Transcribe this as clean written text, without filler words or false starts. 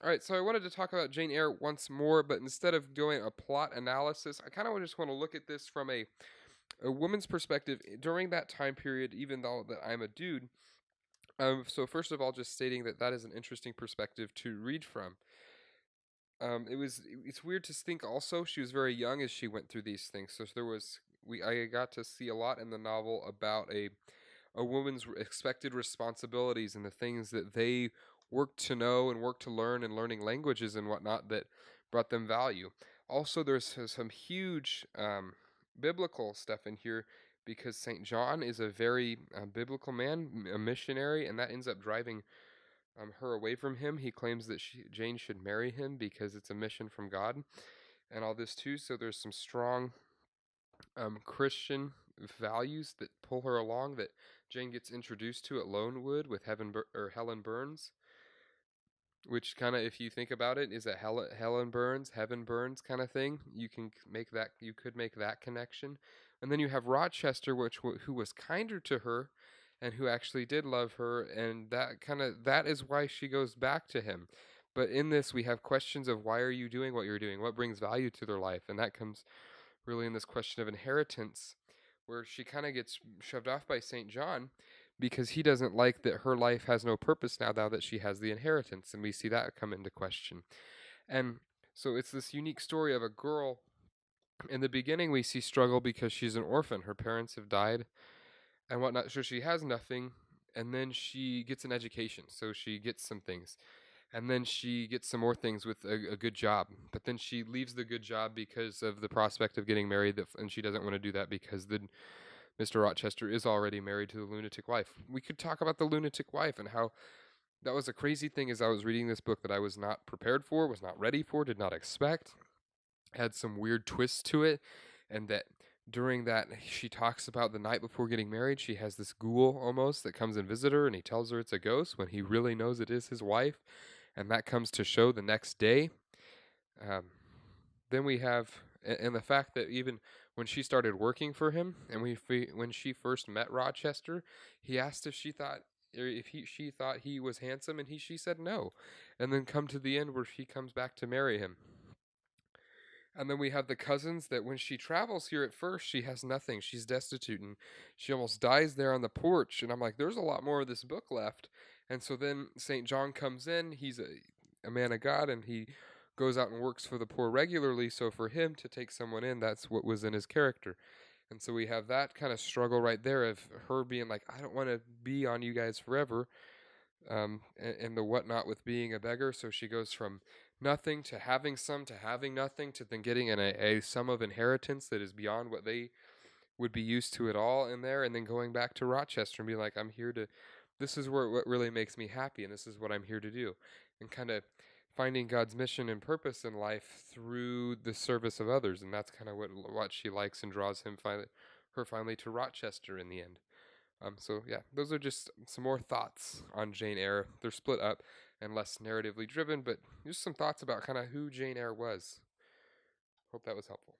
All right, so I wanted to talk about Jane Eyre once more, but instead of doing a plot analysis, I kind of just want to look at this from a woman's perspective during that time period, even though that I'm a dude. So first of all, just stating that that is an interesting perspective to read from. It's weird to think also she was very young as she went through these things. So there was we I got to see a lot in the novel about a woman's expected responsibilities and the things that they worked to know and worked to learn and learning languages and whatnot that brought them value. Also, there's some huge biblical stuff in here because St. John is a very biblical man, a missionary, and that ends up driving her away from him. He claims that Jane should marry him because it's a mission from God and all this too. So there's some strong Christian values that pull her along that Jane gets introduced to at Lonewood with Helen Burns, which kind of, if you think about it, is a Helen Burns, Heaven Burns kind of thing. You could make that connection, and then you have Rochester, who was kinder to her, and who actually did love her, and that is why she goes back to him. But in this, we have questions of why are you doing what you're doing? What brings value to their life? And that comes really in this question of inheritance, where she kind of gets shoved off by St. John because he doesn't like that her life has no purpose now that she has the inheritance. And we see that come into question. And so it's this unique story of a girl. In the beginning, we see struggle because she's an orphan. Her parents have died and whatnot. So she has nothing. And then she gets an education. So she gets some things and then she gets some more things with a good job. But then she leaves the good job because of the prospect of getting married, and she doesn't want to do that because the Mr. Rochester is already married to the lunatic wife. We could talk about the lunatic wife and how that was a crazy thing as I was reading this book that I was not prepared for, was not ready for, did not expect. Had some weird twists to it, and that during that she talks about the night before getting married, she has this ghoul almost that comes and visit her, and he tells her it's a ghost when he really knows it is his wife, and that comes to show the next day. Um, then we have and the fact that even when she started working for him, and when she first met Rochester, he asked if she thought or if she thought he was handsome, and she said no, and then come to the end where she comes back to marry him. And then we have the cousins that when she travels here at first, she has nothing. She's destitute and she almost dies there on the porch. And I'm like, there's a lot more of this book left. And so then St. John comes in. He's a man of God and he goes out and works for the poor regularly. So for him to take someone in, that's what was in his character. And so we have that kind of struggle right there of her being like, I don't want to be on you guys forever, and the whatnot with being a beggar. So she goes from nothing to having some to having nothing to then getting a sum of inheritance that is beyond what they would be used to at all in there, and then going back to Rochester and be like, I'm here to. This is what really makes me happy, and this is what I'm here to do, and kind of finding God's mission and purpose in life through the service of others, and that's kind of what she likes and draws her finally to Rochester in the end. So yeah, those are just some more thoughts on Jane Eyre. They're split up and less narratively driven, but just some thoughts about kind of who Jane Eyre was. Hope that was helpful.